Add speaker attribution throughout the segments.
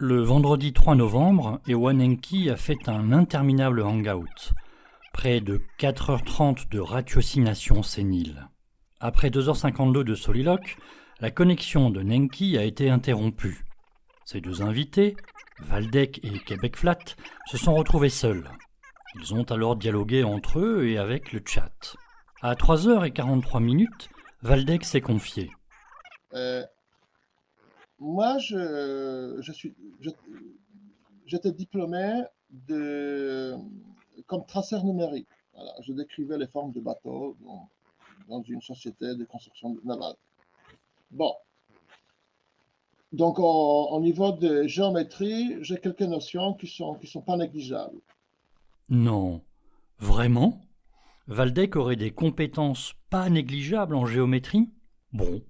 Speaker 1: Le vendredi 3 novembre, Ewan Henke a fait un interminable hangout. Près de 4h30 de ratiocination sénile. Après 2h52 de soliloque, la connexion de Henke a été interrompue. Ses deux invités, Waldeck et Québec Flat, se sont retrouvés seuls. Ils ont alors dialogué entre eux et avec le chat. À 3h43, Waldeck s'est confié.
Speaker 2: Moi, j'étais diplômé comme traceur numérique. Voilà, je décrivais les formes de bateaux dans une société de construction navale. Bon, donc au niveau de géométrie, j'ai quelques notions qui sont pas négligeables.
Speaker 1: Non, vraiment ? Waldeck aurait des compétences pas négligeables en géométrie ? Bon,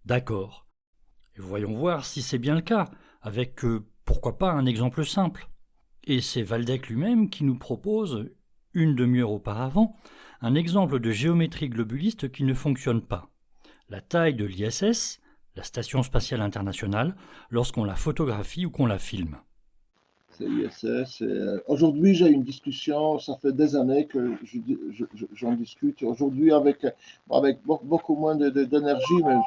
Speaker 1: d'accord. Et voyons voir si c'est bien le cas, avec, pourquoi pas, un exemple simple. Et c'est Waldeck lui-même qui nous propose, une demi-heure auparavant, un exemple de géométrie globuliste qui ne fonctionne pas. La taille de l'ISS, la Station spatiale internationale, lorsqu'on la photographie ou qu'on la filme.
Speaker 2: C'est ISS. Aujourd'hui, j'ai une discussion, ça fait des années que j'en discute. Aujourd'hui, avec beaucoup moins d'énergie, mais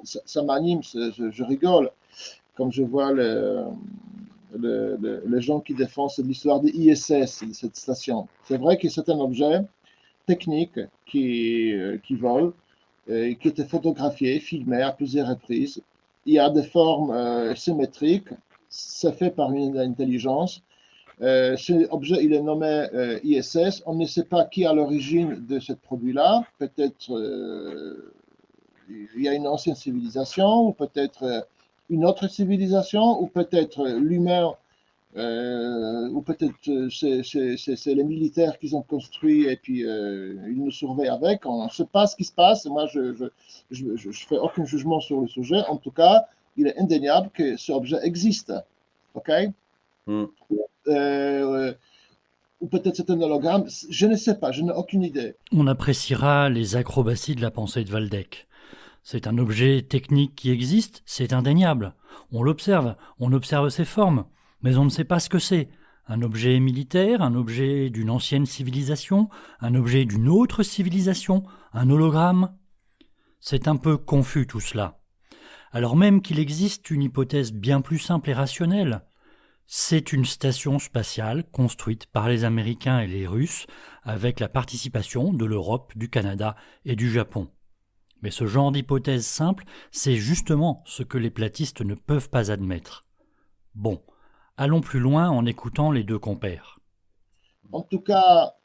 Speaker 2: ça m'anime, je rigole. Comme je vois les gens qui défendent l'histoire de l'ISS, de cette station. C'est vrai que c'est un objet technique qui vole, qui était photographié, filmé à plusieurs reprises. Il y a des formes symétriques, c'est fait par une intelligence. Ce objet, il est nommé ISS. On ne sait pas qui a l'origine de ce produit-là. Peut-être il y a une ancienne civilisation, ou peut-être une autre civilisation, ou peut-être l'humain, ou peut-être c'est les militaires qui ont construit et puis ils nous surveillent avec. On ne sait pas ce qui se passe. Moi, je fais aucun jugement sur le sujet. En tout cas, il est indéniable que ce objet existe. OK? Euh, ou peut-être c'est un hologramme. Je ne sais pas. Je n'ai aucune idée.
Speaker 1: On appréciera les acrobaties de la pensée de Waldeck. C'est un objet technique qui existe, c'est indéniable. On l'observe, on observe ses formes, mais on ne sait pas ce que c'est. Un objet militaire, un objet d'une ancienne civilisation, un objet d'une autre civilisation, un hologramme. C'est un peu confus tout cela. Alors même qu'il existe une hypothèse bien plus simple et rationnelle. C'est une station spatiale construite par les Américains et les Russes avec la participation de l'Europe, du Canada et du Japon. Mais ce genre d'hypothèse simple, c'est justement ce que les platistes ne peuvent pas admettre. Bon, allons plus loin en écoutant les deux compères.
Speaker 2: En tout cas,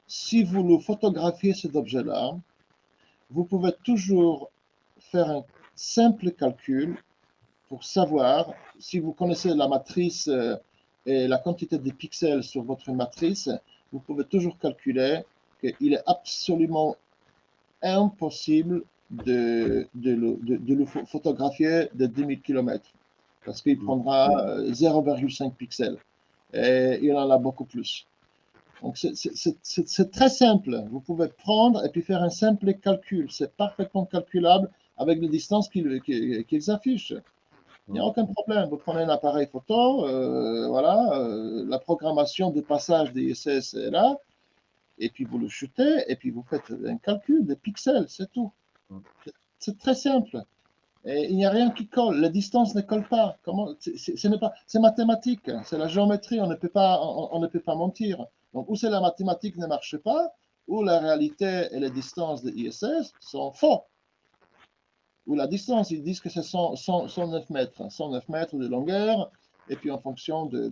Speaker 2: si vous le photographiez cet objet-là, vous pouvez toujours faire un simple calcul pour savoir si vous connaissez la matrice et la quantité de pixels sur votre matrice, vous pouvez toujours calculer qu'il est absolument impossible de le photographier de 10 000 km parce qu'il prendra 0,5 pixels et il en a beaucoup plus. Donc c'est très simple. Vous pouvez prendre et puis faire un simple calcul. C'est parfaitement calculable avec les distances qu'ils affichent. Il n'y a aucun problème. Vous prenez un appareil photo, voilà, la programmation de passage des ISS est là, et puis vous le shootez, et puis vous faites un calcul des pixels, c'est tout. C'est très simple. Et il n'y a rien qui colle. Les distances ne collent pas. C'est mathématique. C'est la géométrie. On ne peut pas mentir. Donc, ou c'est la mathématique ne marche pas, ou la réalité et les distances de l'ISS sont faux. Ou la distance, ils disent que c'est 109 mètres. 109 mètres de longueur. Et puis, en fonction de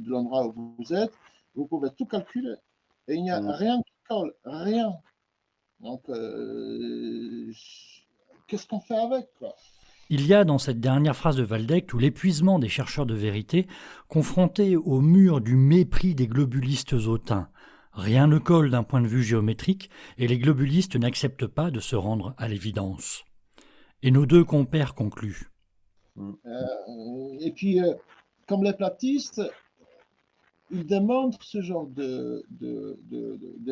Speaker 2: l'endroit où vous êtes, vous pouvez tout calculer. Et il n'y a rien qui colle. Rien. Donc, qu'est-ce qu'on fait avec, quoi?
Speaker 1: Il y a dans cette dernière phrase de Waldeck tout l'épuisement des chercheurs de vérité confrontés au mur du mépris des globulistes hautains. Rien ne colle d'un point de vue géométrique et les globulistes n'acceptent pas de se rendre à l'évidence. Et nos deux compères concluent.
Speaker 2: Et puis, comme les platistes, ils démontrent ce genre de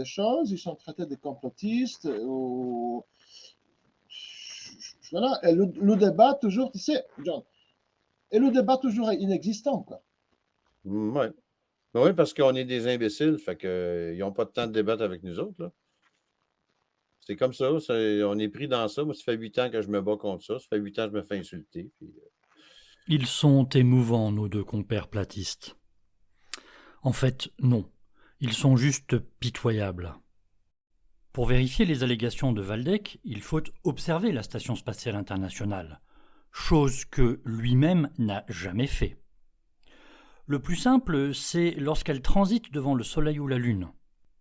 Speaker 2: choses. Ils sont traités de complotistes. Voilà. Et le débat, toujours, tu sais, John, Et le débat toujours est inexistant, quoi.
Speaker 3: Ouais. Oui, parce qu'on est des imbéciles, fait que ils n'ont pas de temps de débattre avec nous autres, là. C'est comme ça, on est pris dans ça. Moi, ça fait 8 ans que je me bats contre ça. Ça fait 8 ans que je me fais insulter. Puis,
Speaker 1: Ils sont émouvants, nos deux compères platistes. En fait, non. Ils sont juste pitoyables. Pour vérifier les allégations de Waldeck, il faut observer la Station spatiale internationale, chose que lui-même n'a jamais fait. Le plus simple, c'est lorsqu'elle transite devant le Soleil ou la Lune.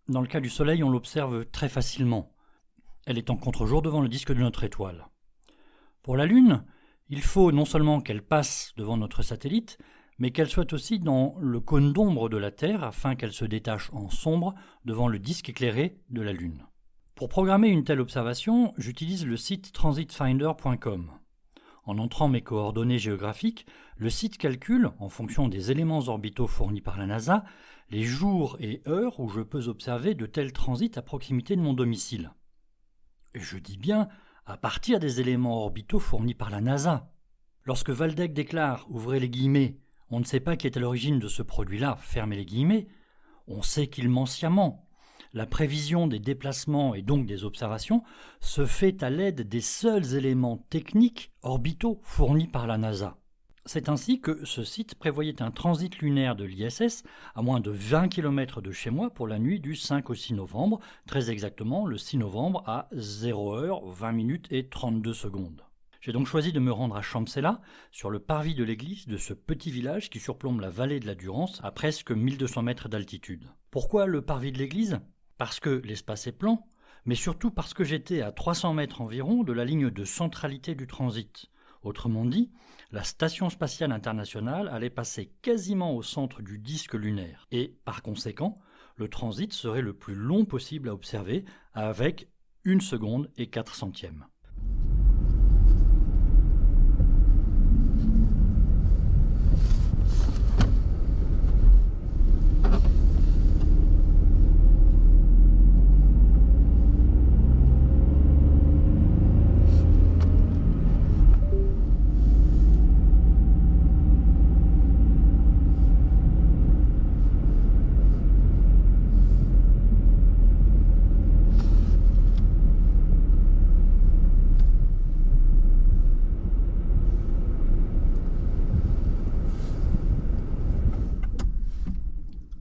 Speaker 1: Dans le cas du Soleil, on l'observe très facilement. Elle est en contre-jour devant le disque de notre étoile. Pour la Lune, il faut non seulement qu'elle passe devant notre satellite, mais qu'elle soit aussi dans le cône d'ombre de la Terre afin qu'elle se détache en sombre devant le disque éclairé de la Lune. Pour programmer une telle observation, j'utilise le site transitfinder.com. En entrant mes coordonnées géographiques, le site calcule, en fonction des éléments orbitaux fournis par la NASA, les jours et heures où je peux observer de tels transits à proximité de mon domicile. Et je dis bien à partir des éléments orbitaux fournis par la NASA. Lorsque Waldeck déclare, ouvrez les guillemets, on ne sait pas qui est à l'origine de ce produit-là, fermez les guillemets, on sait qu'il ment sciemment. La prévision des déplacements et donc des observations se fait à l'aide des seuls éléments techniques orbitaux fournis par la NASA. C'est ainsi que ce site prévoyait un transit lunaire de l'ISS à moins de 20 km de chez moi pour la nuit du 5 au 6 novembre, très exactement le 6 novembre à 0h, 20 minutes et 32 secondes. J'ai donc choisi de me rendre à Champsella, sur le parvis de l'église de ce petit village qui surplombe la vallée de la Durance à presque 1200 mètres d'altitude. Pourquoi le parvis de l'église ? Parce que l'espace est plan, mais surtout parce que j'étais à 300 mètres environ de la ligne de centralité du transit. Autrement dit, la Station spatiale internationale allait passer quasiment au centre du disque lunaire. Et, par conséquent, le transit serait le plus long possible à observer, avec 1 seconde et 4 centièmes.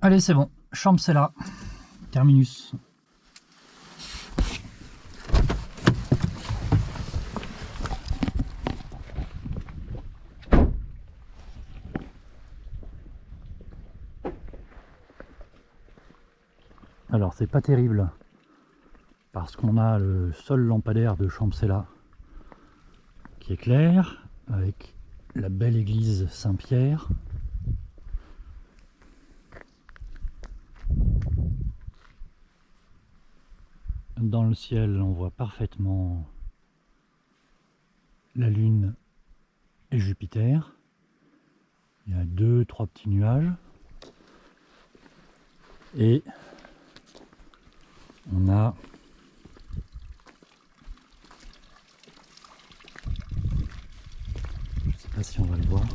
Speaker 1: Allez, c'est bon. Champsella. Terminus. Alors, c'est pas terrible. Parce qu'on a le seul lampadaire de Champsella qui éclaire, avec la belle église Saint-Pierre. Dans le ciel, on voit parfaitement la Lune et Jupiter. Il y a 2-3 petits nuages. Et on a je ne sais pas si on va le voir.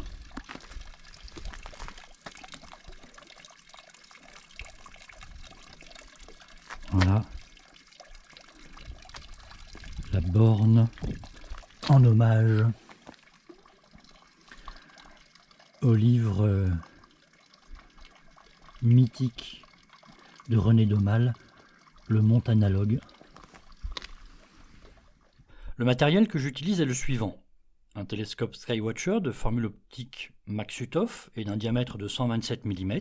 Speaker 1: Voilà. La borne en hommage au livre mythique de René Daumal, Le Monde Analogue. Le matériel que j'utilise est le suivant. Un télescope Skywatcher de formule optique Maksutov et d'un diamètre de 127 mm.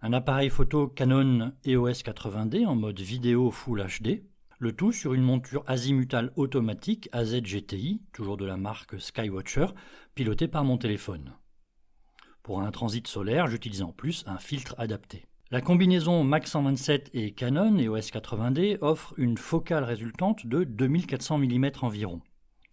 Speaker 1: Un appareil photo Canon EOS 80D en mode vidéo Full HD. Le tout sur une monture azimutale automatique AZ-GTI, toujours de la marque Skywatcher, pilotée par mon téléphone. Pour un transit solaire, j'utilise en plus un filtre adapté. La combinaison Max 127 et Canon EOS 80D offre une focale résultante de 2400 mm environ.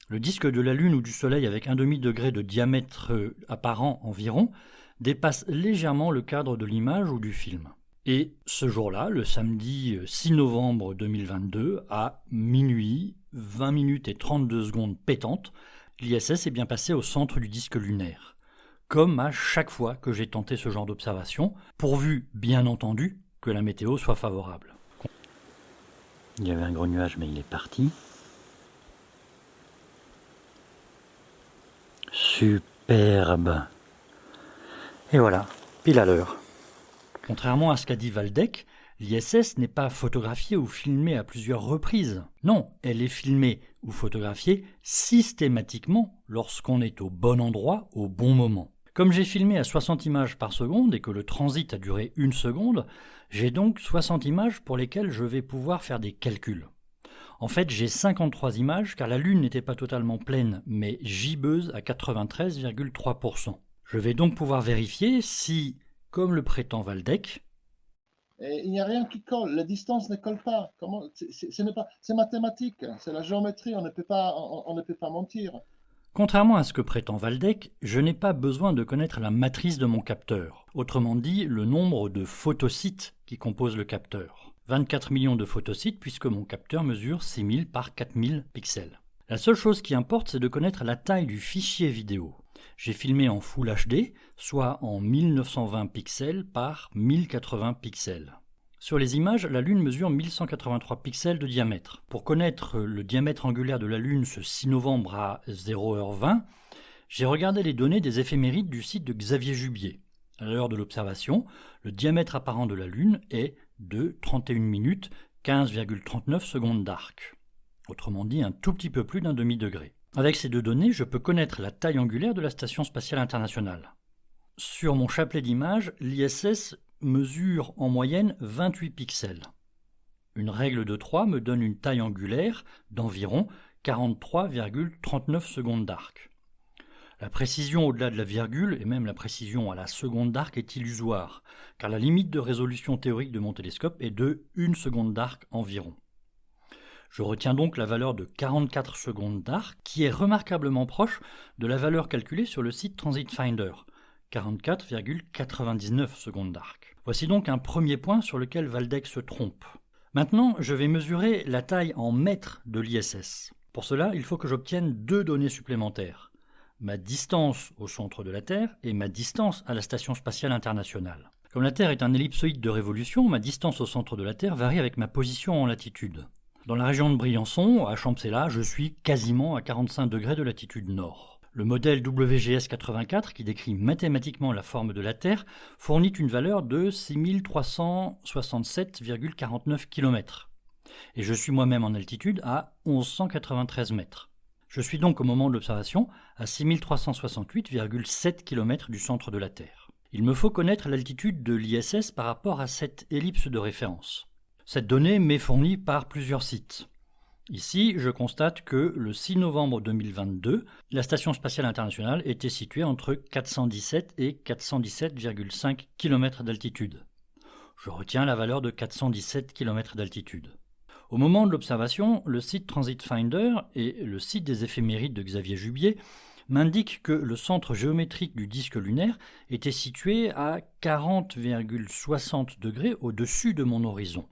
Speaker 1: Le disque de la Lune ou du Soleil avec 1,5 degré de diamètre apparent environ dépasse légèrement le cadre de l'image ou du film. Et ce jour-là, le samedi 6 novembre 2022, à minuit, 20 minutes et 32 secondes pétantes, l'ISS est bien passé au centre du disque lunaire. comme à chaque fois que j'ai tenté ce genre d'observation, pourvu, bien entendu, que la météo soit favorable. Il y avait un gros nuage, mais il est parti. Superbe. Et voilà, pile à l'heure. Contrairement à ce qu'a dit Waldeck, l'ISS n'est pas photographiée ou filmée à plusieurs reprises. Non, elle est filmée ou photographiée systématiquement lorsqu'on est au bon endroit au bon moment. Comme j'ai filmé à 60 images par seconde et que le transit a duré 1 seconde, j'ai donc 60 images pour lesquelles je vais pouvoir faire des calculs. En fait, j'ai 53 images car la Lune n'était pas totalement pleine, mais gibbeuse à 93,3%. Je vais donc pouvoir vérifier si, comme le prétend Waldeck,
Speaker 2: Et il n'y a rien qui colle, la distance ne colle pas. C'est mathématique, c'est la géométrie, on ne peut pas mentir.
Speaker 1: Contrairement à ce que prétend Waldeck, je n'ai pas besoin de connaître la matrice de mon capteur, autrement dit le nombre de photosites qui composent le capteur. 24 millions de photosites puisque mon capteur mesure 6000 par 4000 pixels. La seule chose qui importe, c'est de connaître la taille du fichier vidéo. J'ai filmé en Full HD, soit en 1920 pixels par 1080 pixels. Sur les images, la Lune mesure 1183 pixels de diamètre. Pour connaître le diamètre angulaire de la Lune ce 6 novembre à 0h20, j'ai regardé les données des éphémérides du site de Xavier Jubier. À l'heure de l'observation, le diamètre apparent de la Lune est de 31 minutes 15,39 secondes d'arc. Autrement dit, un tout petit peu plus d'un demi-degré. Avec ces deux données, je peux connaître la taille angulaire de la Station spatiale internationale. Sur mon chapelet d'images, l'ISS mesure en moyenne 28 pixels. Une règle de 3 me donne une taille angulaire d'environ 43,39 secondes d'arc. La précision au-delà de la virgule, et même la précision à la seconde d'arc, est illusoire, car la limite de résolution théorique de mon télescope est de 1 seconde d'arc environ. Je retiens donc la valeur de 44 secondes d'arc, qui est remarquablement proche de la valeur calculée sur le site Transit Finder, 44,99 secondes d'arc. Voici donc un premier point sur lequel Waldeck se trompe. Maintenant, je vais mesurer la taille en mètres de l'ISS. Pour cela, il faut que j'obtienne deux données supplémentaires. Ma distance au centre de la Terre et ma distance à la Station spatiale internationale. Comme la Terre est un ellipsoïde de révolution, ma distance au centre de la Terre varie avec ma position en latitude. Dans la région de Briançon, à Champcélas, je suis quasiment à 45 degrés de latitude nord. Le modèle WGS84, qui décrit mathématiquement la forme de la Terre, fournit une valeur de 6367,49 km. Et je suis moi-même en altitude à 1193 mètres. Je suis donc au moment de l'observation à 6368,7 km du centre de la Terre. Il me faut connaître l'altitude de l'ISS par rapport à cette ellipse de référence. Cette donnée m'est fournie par plusieurs sites. Ici, je constate que le 6 novembre 2022, la Station spatiale internationale était située entre 417 et 417,5 km d'altitude. Je retiens la valeur de 417 km d'altitude. Au moment de l'observation, le site Transit Finder et le site des éphémérides de Xavier Jubier m'indiquent que le centre géométrique du disque lunaire était situé à 40,60 degrés au-dessus de mon horizon.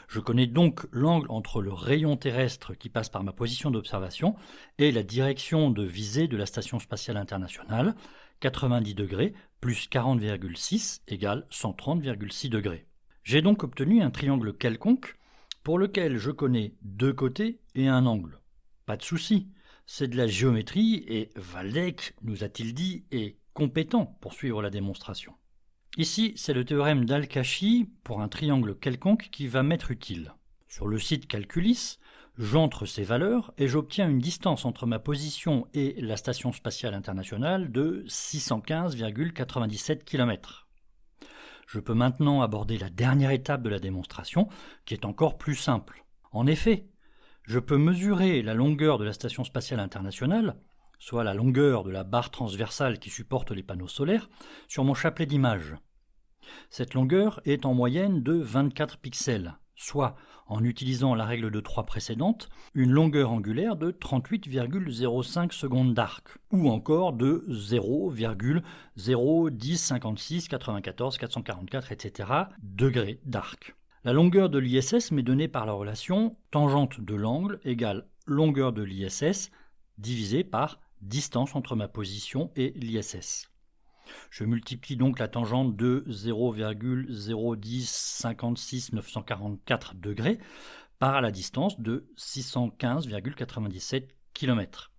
Speaker 1: Je connais donc l'angle entre le rayon terrestre qui passe par ma position d'observation et la direction de visée de la Station spatiale internationale, 90 degrés plus 40,6 égale 130,6 degrés. J'ai donc obtenu un triangle quelconque pour lequel je connais deux côtés et un angle. Pas de souci, c'est de la géométrie et Waldeck, nous a-t-il dit, est compétent pour suivre la démonstration. Ici, c'est le théorème d'Al-Kashi pour un triangle quelconque qui va m'être utile. Sur le site Calculis, j'entre ces valeurs et j'obtiens une distance entre ma position et la Station spatiale internationale de 615,97 km. Je peux maintenant aborder la dernière étape de la démonstration, qui est encore plus simple. En effet, je peux mesurer la longueur de la Station spatiale internationale, soit la longueur de la barre transversale qui supporte les panneaux solaires, sur mon chapelet d'images. Cette longueur est en moyenne de 24 pixels, soit, en utilisant la règle de 3 précédente, une longueur angulaire de 38,05 secondes d'arc, ou encore de 0,01056 94 444, etc. degrés d'arc. La longueur de l'ISS m'est donnée par la relation tangente de l'angle égale longueur de l'ISS divisé par distance entre ma position et l'ISS. Je multiplie donc la tangente de 0,01056944 degrés par la distance de 615,97 km.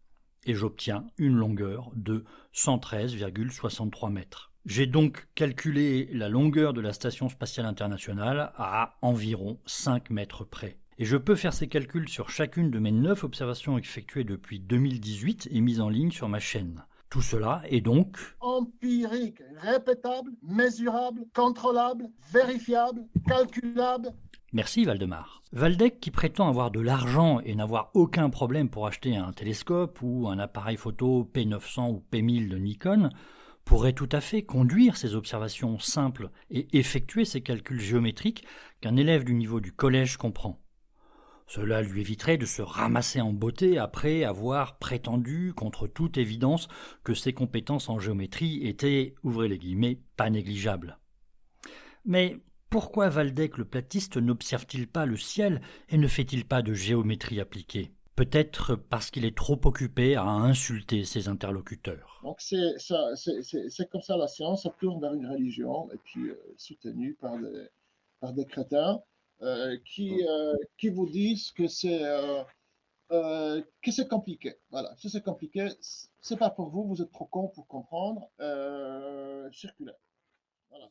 Speaker 1: Et j'obtiens une longueur de 113,63 mètres. J'ai donc calculé la longueur de la Station spatiale internationale à environ 5 mètres près. Et je peux faire ces calculs sur chacune de mes 9 observations effectuées depuis 2018 et mises en ligne sur ma chaîne. Tout cela est donc
Speaker 2: empirique, répétable, mesurable, contrôlable, vérifiable, calculable.
Speaker 1: Merci Valdemar. Waldeck, qui prétend avoir de l'argent et n'avoir aucun problème pour acheter un télescope ou un appareil photo P900 ou P1000 de Nikon, pourrait tout à fait conduire ces observations simples et effectuer ces calculs géométriques qu'un élève du niveau du collège comprend. Cela lui éviterait de se ramasser en beauté après avoir prétendu, contre toute évidence, que ses compétences en géométrie étaient, ouvrez les guillemets, pas négligeables. Mais pourquoi Waldeck le platiste n'observe-t-il pas le ciel et ne fait-il pas de géométrie appliquée ? Peut-être parce qu'il est trop occupé à insulter ses interlocuteurs.
Speaker 2: Donc c'est comme ça la science, ça tourne vers une religion et puis soutenue par des crétins qui vous disent que c'est compliqué. Voilà, si c'est compliqué, c'est pas pour vous, vous êtes trop con pour comprendre. Circulaire. Voilà.